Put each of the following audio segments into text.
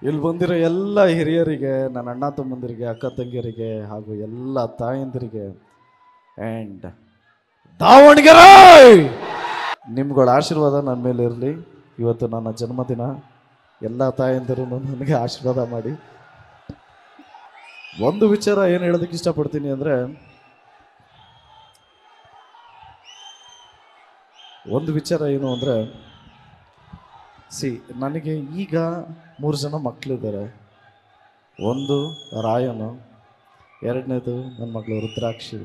ಇಲ್ಲಿ ಬಂದಿರೋ ಎಲ್ಲ ಹಿರಿಯರಿಗೆ, ನನ್ನ ಅಣ್ಣ ತಮ್ಮಂದಿರಿಗೆ, ಅಕ್ಕ ತಂಗಿಯರಿಗೆ ಹಾಗೂ ಎಲ್ಲ ತಾಯಂದಿರಿಗೆ ಆ್ಯಂಡ್ ದಾವಣಗೆರೆ ನಿಮ್ಗಳ ಆಶೀರ್ವಾದ ನನ್ನ ಮೇಲೆ ಇರಲಿ. ಇವತ್ತು ನನ್ನ ಜನ್ಮದಿನ. ಎಲ್ಲ ತಾಯಂದಿರು ನನಗೆ ಆಶೀರ್ವಾದ ಮಾಡಿ. ಒಂದು ವಿಚಾರ ಏನು ಹೇಳೋದಕ್ಕೆ ಇಷ್ಟಪಡ್ತೀನಿ ಅಂದರೆ, ಒಂದು ವಿಚಾರ ಏನು ಅಂದರೆ, ನನಗೆ ಈಗ 3 ಜನ ಮಕ್ಕಳಿದ್ದಾರೆ. ಒಂದು ರಾಯನು, ಎರಡನೇದು ನನ್ನ ಮಗಳು ರುದ್ರಾಕ್ಷಿ,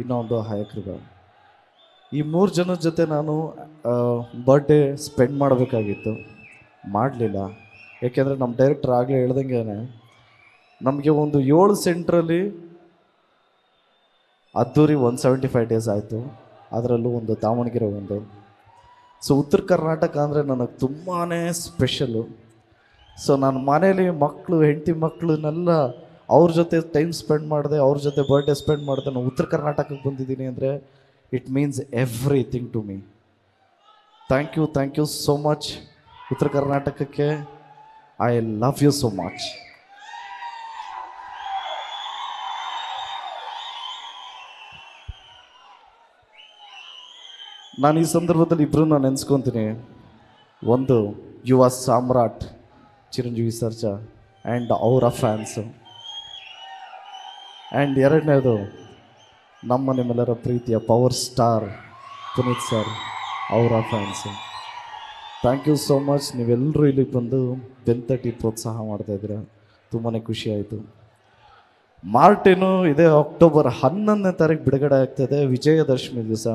ಇನ್ನೊಂದು ಹಯಕೃಗ. ಈ 3 ಜನದ ಜೊತೆ ನಾನು ಬರ್ಡೇ ಸ್ಪೆಂಡ್ ಮಾಡಬೇಕಾಗಿತ್ತು, ಮಾಡಲಿಲ್ಲ. ಏಕೆಂದರೆ ನಮ್ಮ ಡೈರೆಕ್ಟರ್ ಆಗಲೇ ಹೇಳ್ದಂಗೆ ನಮಗೆ ಒಂದು 7 ಸೆಂಟ್ರಲ್ಲಿ ಅದ್ದೂರಿ 175 ಡೇಸ್ ಆಯಿತು. ಅದರಲ್ಲೂ ಒಂದು ದಾವಣಗೆರೆ ಒಂದು. ಸೊ ಉತ್ತರ ಕರ್ನಾಟಕ ಅಂದರೆ ನನಗೆ ತುಂಬಾ ಸ್ಪೆಷಲು. ಸೊ ನಾನು ಮನೇಲಿ ಮಕ್ಕಳು, ಹೆಂಡತಿ ಮಕ್ಕಳನ್ನೆಲ್ಲ ಅವ್ರ ಜೊತೆ ಟೈಮ್ ಸ್ಪೆಂಡ್ ಮಾಡಿದೆ, ಅವ್ರ ಜೊತೆ ಬರ್ಡೇ ಸ್ಪೆಂಡ್ ಮಾಡಿದೆ. ನಾನು ಉತ್ತರ ಕರ್ನಾಟಕಕ್ಕೆ ಬಂದಿದ್ದೀನಿ ಅಂದರೆ it means everything to me. Thank you so much ಉತ್ತರ ಕರ್ನಾಟಕಕ್ಕೆ. I love you so much. ನಾನು ಈ ಸಂದರ್ಭದಲ್ಲಿ ಇಬ್ಬರು ನಾನು ನೆನೆಸ್ಕೊತೀನಿ. ಒಂದು ಯುವ ಸಾಮ್ರಾಟ್ ಚಿರಂಜೀವಿ ಸರ್ಜಾ ಆ್ಯಂಡ್ ಅವರ ಫ್ಯಾನ್ಸು, ಆ್ಯಂಡ್ ಎರಡನೇದು ನಮ್ಮ ನಿಮ್ಮೆಲ್ಲರ ಪ್ರೀತಿಯ ಪವರ್ ಸ್ಟಾರ್ ಪುನೀತ್ ಸರ್, ಅವರ fans. Thank you so much. ನೀವೆಲ್ಲರೂ ಇಲ್ಲಿಗೆ ಬಂದು ಬೆಂತಟ್ಟಿ ಪ್ರೋತ್ಸಾಹ ಮಾಡ್ತಾಯಿದ್ದೀರ, ತುಂಬಾ ಖುಷಿ ಆಯಿತು. ಮಾರ್ಟಿನು ಇದೇ ಅಕ್ಟೋಬರ್ 11ನೇ ತಾರೀಕು ಬಿಡುಗಡೆ ಆಗ್ತದೆ, ವಿಜಯದಶಮಿ ದಿವಸ.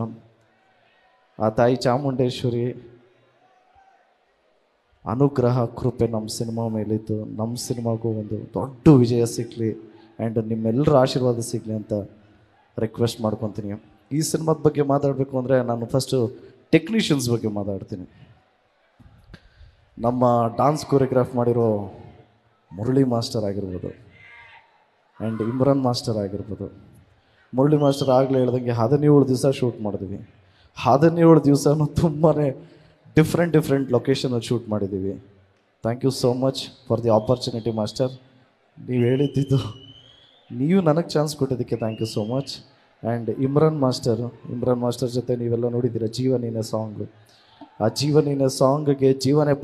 ಆ ತಾಯಿ ಚಾಮುಂಡೇಶ್ವರಿ ಅನುಗ್ರಹ ಕೃಪೆ ನಮ್ಮ ಸಿನಿಮಾ ಮೇಲಿತ್ತು. ನಮ್ಮ ಸಿನಿಮಾಗೂ ಒಂದು ದೊಡ್ಡ ವಿಜಯ ಸಿಗಲಿ ಆ್ಯಂಡ್ ನಿಮ್ಮೆಲ್ಲರ ಆಶೀರ್ವಾದ ಸಿಗಲಿ ಅಂತ ರಿಕ್ವೆಸ್ಟ್ ಮಾಡ್ಕೊತೀನಿ. ಈ ಸಿನಿಮಾದ ಬಗ್ಗೆ ಮಾತಾಡಬೇಕು ಅಂದರೆ ನಾನು ಫಸ್ಟು ಟೆಕ್ನಿಷಿಯನ್ಸ್ ಬಗ್ಗೆ ಮಾತಾಡ್ತೀನಿ. ನಮ್ಮ ಡಾನ್ಸ್ ಕೊರಿಯೋಗ್ರಾಫ್ ಮಾಡಿರೋ ಮುರಳಿ ಮಾಸ್ಟರ್ ಆಗಿರ್ಬೋದು ಆ್ಯಂಡ್ ಇಮ್ರಾನ್ ಮಾಸ್ಟರ್ ಆಗಿರ್ಬೋದು. ಮುರಳಿ ಮಾಸ್ಟರ್ ಆಗಲೇ ಹೇಳ್ದಂಗೆ 17 ದಿವಸ ಶೂಟ್ ಮಾಡಿದ್ವಿ. 17 ದಿವಸನೂ ತುಂಬಾ ಡಿಫ್ರೆಂಟ್ ಲೊಕೇಶನಲ್ಲಿ ಶೂಟ್ ಮಾಡಿದ್ದೀವಿ. Thank you so much for the opportunity master. ನೀವು ಹೇಳಿದ್ದು, ನೀವು ನನಗೆ ಚಾನ್ಸ್ ಕೊಟ್ಟಿದ್ದಕ್ಕೆ thank you so much. And Imran master ಜೊತೆ ನೀವೆಲ್ಲ ನೋಡಿದ್ದೀರ ಜೀವನೀನೆ ಸಾಂಗು. ಆ ಜೀವನೀನೆ ಸಾಂಗ್ಗೆ ಜೀವನೇ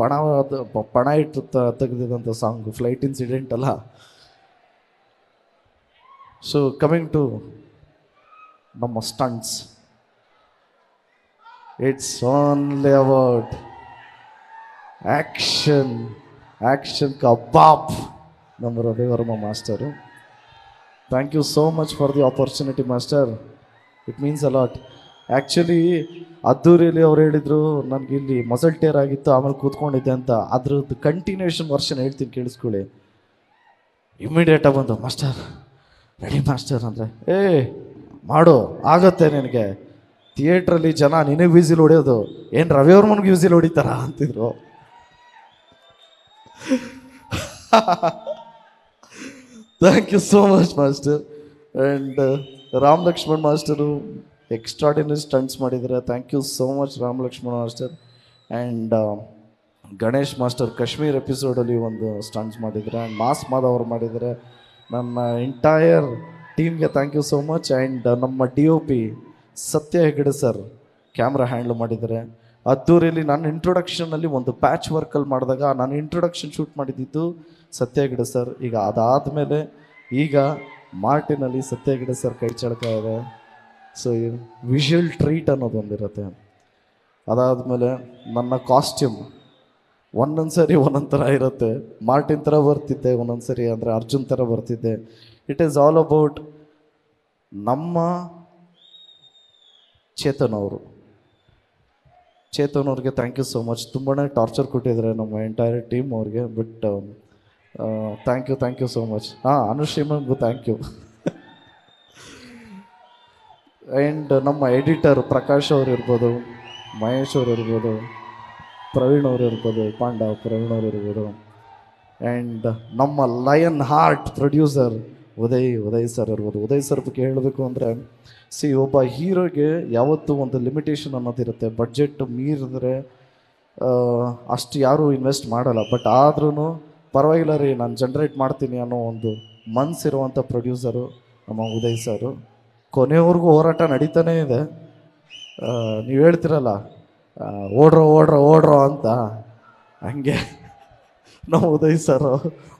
ಪಣ ಇಟ್ಟು ತೆಗೆದಿದ್ದಂಥ ಸಾಂಗು, ಫ್ಲೈಟ್ ಇನ್ಸಿಡೆಂಟ್ ಅಲ್ಲ. ಸೊ ಕಮಿಂಗ್ ಟು ನಮ್ಮ stunts, it's only about action ಕಬಾಬ್ ನಮ್ಮ Ravi Varma master. Thank you so much for the opportunity master, it means a lot. Actually ಅದ್ದೂರಿಯಲ್ಲಿ ಅವ್ರು ಹೇಳಿದರು ನನಗೆ ಇಲ್ಲಿ ಮಸಲ್ ಟೇರ್ ಆಗಿತ್ತು, ಆಮೇಲೆ ಕೂತ್ಕೊಂಡಿದ್ದೆ ಅಂತ. ಅದ್ರದ್ದು ಕಂಟಿನ್ಯೂಷನ್ ವರ್ಷನ್ ಹೇಳ್ತೀನಿ, ಕೇಳಿಸ್ಕೊಳ್ಳಿ. ಇಮ್ಮಿಡಿಯೇಟಾಗಿ ಬಂದು ಮಾಸ್ಟರ್ ರೆಡಿ ಮಾಸ್ಟರ್ ಅಂದರೆ, ಮಾಡು ಆಗತ್ತೆ ನಿನಗೆ. ಥಿಯೇಟ್ರಲ್ಲಿ ಜನ ನಿನಗೆ ವಿಸಿಲ್ ಹೊಡೆಯೋದು ಏನು ರವಿವರ್ಮನ್ಗೆ ವಿಸಿಲ್ ಹೊಡಿತಾರ ಅಂತಿದ್ರು. Thank you so much master. And Ram Lakshman master extraordinary stunts ಮಾಡಿದ್ದಾರೆ. Thank you so much Ram Lakshman master. And Ganesh master Kashmir ಎಪಿಸೋಡಲ್ಲಿ ಒಂದು ಸ್ಟಂಟ್ಸ್ ಮಾಡಿದ್ದಾರೆ. ಆ್ಯಂಡ್ ಮಾಸ್ ಮಾಧವ್ ಅವರು ಮಾಡಿದ್ದಾರೆ. ನನ್ನ ಎಂಟೈರ್ ಟೀಮ್ಗೆ thank you so much. And ನಮ್ಮ DOP ಸತ್ಯ ಹೆಗಡೆ ಸರ್ ಕ್ಯಾಮ್ರಾ ಹ್ಯಾಂಡ್ಲ್ ಮಾಡಿದ್ದಾರೆ. ಅದ್ದೂರಿಯಲ್ಲಿ ನನ್ನ ಇಂಟ್ರೊಡಕ್ಷನಲ್ಲಿ ಒಂದು ಪ್ಯಾಚ್ ವರ್ಕಲ್ಲಿ ಮಾಡಿದಾಗ ನಾನು ಇಂಟ್ರೊಡಕ್ಷನ್ ಶೂಟ್ ಮಾಡಿದ್ದು ಸತ್ಯ ಹೆಗಡೆ ಸರ್. ಈಗ ಅದಾದಮೇಲೆ ಈಗ ಮಾರ್ಟಿನಲ್ಲಿ ಸತ್ಯ ಹೆಗಡೆ ಸರ್ ಕೈ ಚಳಕ ಇದೆ. ಸೊ ವಿಷುವಲ್ ಟ್ರೀಟ್ ಅನ್ನೋದು ಒಂದಿರುತ್ತೆ. ಅದಾದಮೇಲೆ ನನ್ನ ಕಾಸ್ಟ್ಯೂಮ್ ಒಂದೊಂದು ಸರಿ ಒಂದೊಂದು ಥರ ಇರುತ್ತೆ. ಮಾರ್ಟಿನ್ ಥರ ಬರ್ತಿದ್ದೆ, ಒಂದೊಂದು ಸರಿ ಅಂದರೆ ಅರ್ಜುನ್ ಥರ ಬರ್ತಿದ್ದೆ. ಇಟ್ ಈಸ್ ಆಲ್ ಅಬೌಟ್ ನಮ್ಮ ಚೇತನ್ ಅವ್ರಿಗೆ ಥ್ಯಾಂಕ್ ಯು ಸೋ ಮಚ್. ತುಂಬಾ ಟಾರ್ಚರ್ ಕೊಟ್ಟಿದ್ದಾರೆ ನಮ್ಮ ಎಂಟೈರ್ ಟೀಮ್ ಅವ್ರಿಗೆ. But thank you so much. ಅನುಶ್ರೀಮನ್ಗೂ ಥ್ಯಾಂಕ್ ಯು. ಆ್ಯಂಡ್ ನಮ್ಮ ಎಡಿಟರ್ ಪ್ರಕಾಶ್ ಅವರು ಇರ್ಬೋದು, ಮಹೇಶ್ ಅವರು ಇರ್ಬೋದು, ಪ್ರವೀಣ್ ಅವರು ಇರ್ಬೋದು, ಪ್ರವೀಣ್ ಅವರು ಇರ್ಬೋದು. ಆ್ಯಂಡ್ ನಮ್ಮ lion heart producer Uday sir ಇರ್ಬೋದು. ಉದಯ್ ಸರ್ ಬಗ್ಗೆ ಹೇಳಬೇಕು ಅಂದರೆ, ಒಬ್ಬ ಹೀರೋಗೆ ಯಾವತ್ತೂ ಒಂದು ಲಿಮಿಟೇಷನ್ ಅನ್ನೋದಿರುತ್ತೆ. ಬಡ್ಜೆಟ್ ಮೀರಿದ್ರೆ ಅಷ್ಟು ಯಾರೂ ಇನ್ವೆಸ್ಟ್ ಮಾಡಲ್ಲ. ಬಟ್ ಆದ್ರೂ ಪರವಾಗಿಲ್ಲ ರೀ, ನಾನು ಜನ್ರೇಟ್ ಮಾಡ್ತೀನಿ ಅನ್ನೋ ಒಂದು ಮನಸ್ಸಿರುವಂಥ ಪ್ರೊಡ್ಯೂಸರು ನಮ್ಮ ಉದಯ್ ಸರು. ಕೊನೆಯವರೆಗೂ ಹೋರಾಟ ನಡೀತಾನೇ ಇದೆ. ನೀವು ಹೇಳ್ತಿರಲ್ಲ ಓಡ್ರೋ ಓಡ್ರೋ ಓಡ್ರೋ ಅಂತ, ಹಂಗೆ ನಮ್ಮ ಉದಯ್ ಸರ್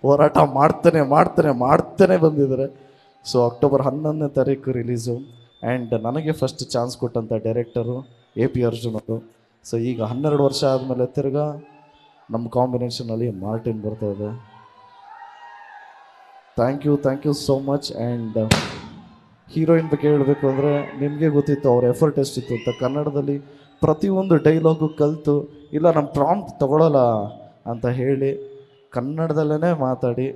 ಹೋರಾಟ ಮಾಡ್ತಾನೆ ಬಂದಿದ್ದಾರೆ. ಸೊ ಅಕ್ಟೋಬರ್ 11ನೇ ತಾರೀಕು ರಿಲೀಸು. ಆ್ಯಂಡ್ ನನಗೆ ಫಸ್ಟ್ ಚಾನ್ಸ್ ಕೊಟ್ಟಂಥ ಡೈರೆಕ್ಟರು AP ಅರ್ಜುನ್ ಅವರು. ಸೊ ಈಗ 12 ವರ್ಷ ಆದಮೇಲೆ ತಿರ್ಗಾ ನಮ್ಮ ಕಾಂಬಿನೇಷನಲ್ಲಿ ಮಾರ್ಟಿನ್ ಬರ್ತಾ ಇದೆ. Thank you so much. And heroine ಬಗ್ಗೆ ಹೇಳಬೇಕು ಅಂದರೆ ನಿಮಗೆ ಗೊತ್ತಿತ್ತು ಅವ್ರ ಎಫರ್ಟ್ ಎಷ್ಟಿತ್ತು ಅಂತ. ಕನ್ನಡದಲ್ಲಿ ಪ್ರತಿಯೊಂದು ಡೈಲಾಗು ಕಲಿತು, ಇಲ್ಲ ನಮ್ಮ ಪ್ರಾಂಪ್ಟ್ ತಗೊಳ್ಳಲ್ಲ ಅಂತ ಹೇಳಿ ಕನ್ನಡದಲ್ಲೇ ಮಾತಾಡಿ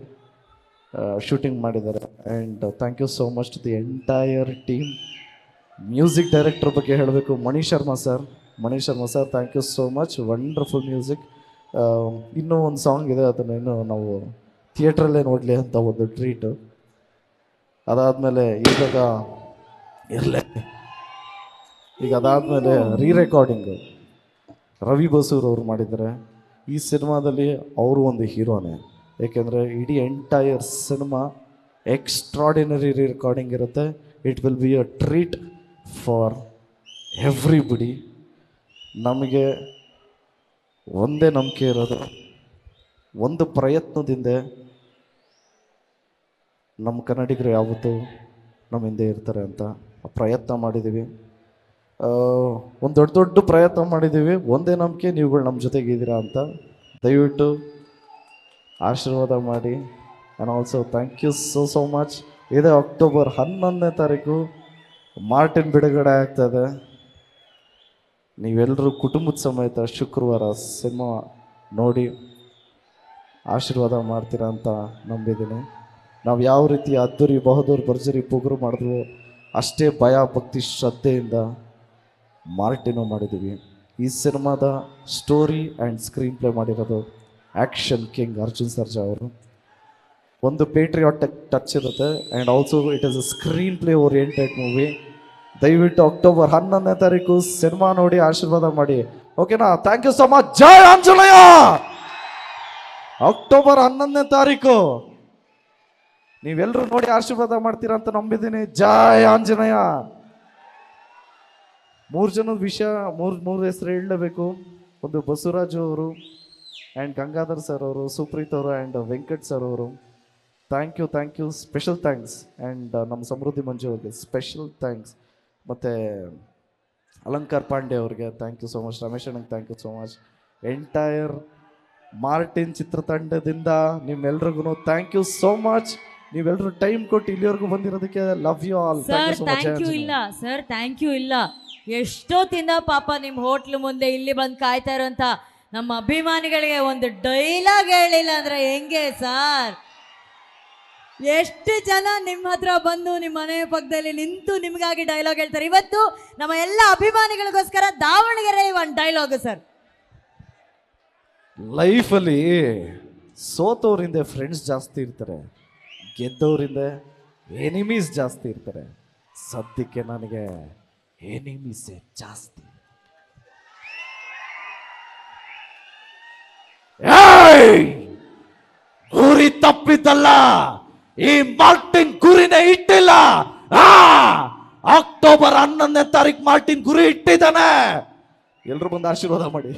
ಶೂಟಿಂಗ್ ಮಾಡಿದ್ದಾರೆ. And thank you so much to the entire team. Music director ಬಗ್ಗೆ ಹೇಳಬೇಕು, Mani Sharma sir. Thank you so much, wonderful music. ಇನ್ನೂ ಒಂದು ಸಾಂಗ್ ಇದೆ, ಅದನ್ನೇನು ನಾವು ಥಿಯೇಟ್ರಲ್ಲೇ ನೋಡಲಿ ಅಂತ ಒಂದು ಟ್ರೀಟು. ಅದಾದಮೇಲೆ ಈಗ ಅದಾದಮೇಲೆ ರೀರೆಕಾರ್ಡಿಂಗು ರವಿ ಬಸೂರ್ ಅವರು ಮಾಡಿದ್ದಾರೆ. ಈ ಸಿನಿಮಾದಲ್ಲಿ ಅವರು ಒಂದು ಹೀರೋನೇ, ಏಕೆಂದರೆ ಇಡೀ ಎಂಟೈರ್ ಸಿನಿಮಾ ಎಕ್ಸ್ಟ್ರಾಡಿನರಿ ರೀರೆಕಾರ್ಡಿಂಗ್ ಇರುತ್ತೆ. It will be a treat for everybody. ನಮಗೆ ಒಂದೇ ನಂಬಿಕೆ ಇರೋದು, ಒಂದು ಪ್ರಯತ್ನದಿಂದ ನಮ್ಮ ಕನ್ನಡಿಗರು ಯಾವತ್ತೂ ನಮ್ಮ ಹಿಂದೆ ಇರ್ತಾರೆ ಅಂತ ಪ್ರಯತ್ನ ಮಾಡಿದ್ದೀವಿ. ಒಂದು ದೊಡ್ಡ ಪ್ರಯತ್ನ ಮಾಡಿದ್ದೀವಿ. ಒಂದೇ ನಂಬಿಕೆ, ನೀವುಗಳು ನಮ್ಮ ಜೊತೆಗಿದ್ದೀರಾ ಅಂತ. ದಯವಿಟ್ಟು ಆಶೀರ್ವಾದ ಮಾಡಿ. And also thank you so much. ಇದೇ ಅಕ್ಟೋಬರ್ 11ನೇ ತಾರೀಕು ಮಾರ್ಟಿನ್ ಬಿಡುಗಡೆ ಆಗ್ತದೆ. ನೀವೆಲ್ಲರೂ ಕುಟುಂಬದ ಸಮೇತ ಶುಕ್ರವಾರ ಸಿನಿಮಾ ನೋಡಿ ಆಶೀರ್ವಾದ ಮಾಡ್ತೀರಾ ಅಂತ ನಂಬಿದ್ದೀನಿ. ನಾವು ಯಾವ ರೀತಿ ಅದ್ದೂರಿ ಬಹದ್ದೂರು ಭರ್ಜರಿ ಪುಗುರು ಮಾಡಿದ್ವು, ಅಷ್ಟೇ ಭಯ ಭಕ್ತಿ ಶ್ರದ್ಧೆಯಿಂದ ಮಾರ್ಟಿನೂ ಮಾಡಿದ್ದೀವಿ. ಈ ಸಿನಿಮಾದ ಸ್ಟೋರಿ ಆ್ಯಂಡ್ ಸ್ಕ್ರೀನ್ ಪ್ಲೇ ಮಾಡಿರೋದು ಆ್ಯಕ್ಷನ್ ಕಿಂಗ್ ಅರ್ಜುನ್ ಸರ್ಜಾ ಅವರು. ಒಂದು ಪೇಟ್ರಿಯಾಟಿಕ್ ಟಚ್ ಇರುತ್ತೆ. And also it is a screenplay oriented movie. ದಯವಿಟ್ಟು ಅಕ್ಟೋಬರ್ 11ನೇ ತಾರೀಕು ಸಿನಿಮಾ ನೋಡಿ ಆಶೀರ್ವಾದ ಮಾಡಿ, ಓಕೆನಾ? Thank you so much. ಜೈ ಆಂಜನೇಯ. ಅಕ್ಟೋಬರ್ 11ನೇ ತಾರೀಕು ನೀವೆಲ್ಲರೂ ನೋಡಿ ಆಶೀರ್ವಾದ ಮಾಡ್ತೀರಾ ಅಂತ ನಂಬಿದ್ದೀನಿ. ಜೈ ಆಂಜನೇಯ. 3 ಜನದ ವಿಷಯ, ಮೂರು ಹೆಸರು ಹೇಳಲೇಬೇಕು. ಒಂದು ಬಸವರಾಜು ಅವರು, ಆ್ಯಂಡ್ ಗಂಗಾಧರ್ ಸರ್ ಅವರು, ಸುಪ್ರೀತ್ ಅವರು, ಆ್ಯಂಡ್ ವೆಂಕಟ್ ಸರ್ ಅವರು. Thank you special thanks. And ನಮ್ಮ ಸಮೃದ್ಧಿ ಮಂಜು ಅವ್ರಿಗೆ ಸ್ಪೆಷಲ್ ಥ್ಯಾಂಕ್ಸ್. ಮತ್ತು ಅಲಂಕಾರ್ ಪಾಂಡೆ ಅವ್ರಿಗೆ thank you so much. Ramesh ಅಣ್ಣಂಗೆ thank you so much. Entire Martin ಚಿತ್ರತಂಡದಿಂದ ನಿಮ್ಮೆಲ್ರಿಗೂ ಥ್ಯಾಂಕ್ ಯು ಸೋ ಮಚ್. ನೀವೆಲ್ಲರೂ ಟೈಮ್ ಕೊಟ್ಟು ಇಲ್ಲಿವರೆಗೂ ಬಂದಿರೋದಕ್ಕೆ love you all. Thank you ಇಲ್ಲ. ಎಷ್ಟೊತ್ತಿಂದ ಪಾಪ ನಿಮ್ಮ ಹೋಟ್ಲು ಮುಂದೆ ಇಲ್ಲಿ ಬಂದು ಕಾಯ್ತಾ ಇರೋಂಥ ನಮ್ಮ ಅಭಿಮಾನಿಗಳಿಗೆ ಒಂದು ಡೈಲಾಗ್ ಹೇಳಿಲ್ಲ ಅಂದ್ರೆ ಹೆಂಗೆ ಸರ್? ಎಷ್ಟು ಜನ ನಿಮ್ಮ ಹತ್ರ ಬಂದು ನಿಮ್ಮ ಮನೆಯ ಪಕ್ಕದಲ್ಲಿ ನಿಂತು ನಿಮಗಾಗಿ ಡೈಲಾಗ್ ಹೇಳ್ತಾರೆ. ಇವತ್ತು ನಮ್ಮ ಎಲ್ಲ ಅಭಿಮಾನಿಗಳಿಗೋಸ್ಕರ ದಾವಣಗೆರೆ ಒಂದು ಡೈಲಾಗ್ ಸರ್. ಲೈಫಲ್ಲಿ ಸೋತವರಿಂದ ಫ್ರೆಂಡ್ಸ್ ಜಾಸ್ತಿ ಇರ್ತಾರೆ, ಗೆದ್ದವರಿಂದ ಎನಿಮೀಸ್ ಜಾಸ್ತಿ ಇರ್ತಾರೆ. ಸದ್ಯಕ್ಕೆ ನನಗೆ ಎನಿಮೀಸೇ ಜಾಸ್ತಿ. ಗುರಿ ತಪ್ಪಿದ್ದಲ್ಲ, ಈ ಮಾರ್ಟಿನ್ ಗುರಿನೇ ಇಟ್ಟಿಲ್ಲ. ಅಕ್ಟೋಬರ್ 11ನೇ ತಾರೀಕು ಮಾರ್ಟಿನ್ ಗುರಿ ಇಟ್ಟಿದ್ದಾನೆ. ಎಲ್ರು ಬಂದು ಆಶೀರ್ವಾದ ಮಾಡಿ.